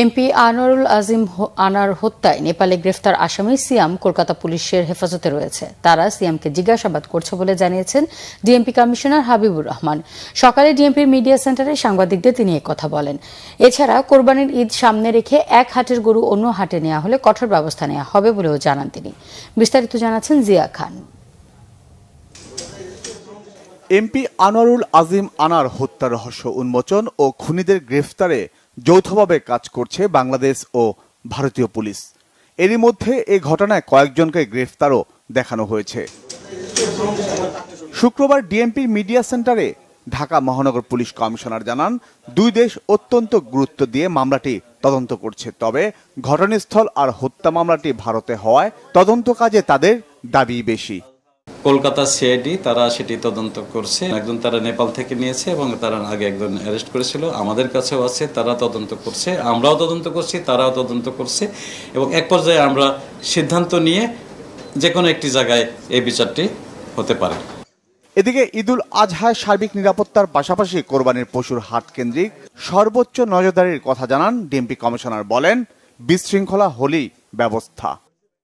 MP Anwarul Azim আনার হত্যায় নেপালে গ্রেফতার আসামি সিয়াম কলকাতা পুলিশের হেফাজতে রয়েছে। তারা সিয়ামকে জিজ্ঞাসাবাদ করছে বলে জানিয়েছেন ডিএমপি কমিশনার হাবিবুর রহমান। সকালে ডিএমপির মিডিয়া সেন্টারে সাংবাদিকদের তিনি কথা বলেন। এছাড়া কোরবানির ঈদ সামনে রেখে এক হাটের গরু অন্য হাটে নেওয়া হলে কঠোর ব্যবস্থা নেওয়া হবে বলেও জানান তিনি। বিস্তারিত জানাচ্ছেন জিয়া খান। এমপি আনোয়ারুল আজিম আনার হত্যা রহস্য উন্মোচন ও খুনিদের গ্রেফতারে যৌথভাবে কাজ করছে বাংলাদেশ ও ভারতীয় পুলিশ। এরই মধ্যে এই ঘটনায় কয়েকজনকে গ্রেফতারও দেখানো হয়েছে। শুক্রবার ডিএমপির মিডিয়া সেন্টারে ঢাকা মহানগর পুলিশ কমিশনার জানান, দুই দেশ অত্যন্ত গুরুত্ব দিয়ে মামলাটি তদন্ত করছে। তবে ঘটনাস্থল আর হত্যা মামলাটি ভারতে হওয়ায় তদন্ত কাজে তাদের দাবি বেশি। কলকাতা সিআইডি তারা সেটি তদন্ত করছে। একজন তারা নেপাল থেকে নিয়েছে এবং তারা আগে একজন অ্যারেস্ট করেছিল। আমাদের কাছেও আছে, তারা তদন্ত করছে, আমরাও তদন্ত করছি, তারাও তদন্ত করছে এবং এক পর্যায়ে আমরা সিদ্ধান্ত নিয়ে যে কোনো একটি জায়গায় এই বিচারটি হতে পারে। এদিকে ঈদুল আজহায় সার্বিক নিরাপত্তার পাশাপাশি কোরবানির পশুর হাট কেন্দ্রিক সর্বোচ্চ নজরদারির কথা জানান ডিএমপি কমিশনার। বলেন, বিশৃঙ্খলা হলেই ব্যবস্থা,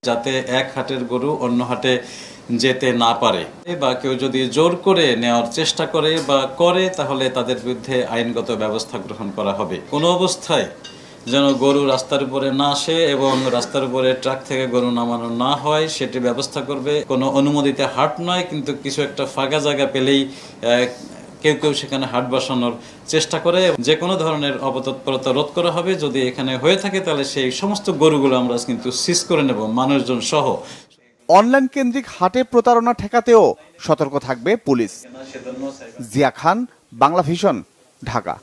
যাতে এক হাটের গরু অন্য হাটে যেতে না পারে বা কেউ যদি জোর করে নেওয়ার চেষ্টা করে বা করে তাহলে তাদের বিরুদ্ধে আইনগত ব্যবস্থা গ্রহণ করা হবে। কোনো অবস্থায় যেন গরু রাস্তার উপরে না আসে এবং রাস্তার উপরে ট্রাক থেকে গরু নামানো না হয় সেটি ব্যবস্থা করবে। কোনো অনুমোদিত হাট নয়, কিন্তু কিছু একটা ফাঁকা জায়গা পেলেই কেউ কেউ সেখানে হাট বসানোর চেষ্টা করে। যে কোনো ধরনের অপতৎপরতা রোধ করা হবে। যদি এখানে হয়ে থাকে তাহলে সেই সমস্ত গরুগুলো আমরা কিন্তু সিজ করে নেব, মানুষজন সহ। অনলাইন কেন্দ্রিক হাটে প্রতারণা ঠেকাতেও সতর্ক থাকবে পুলিশ। জিয়া খান, বাংলা ভিশন, ঢাকা।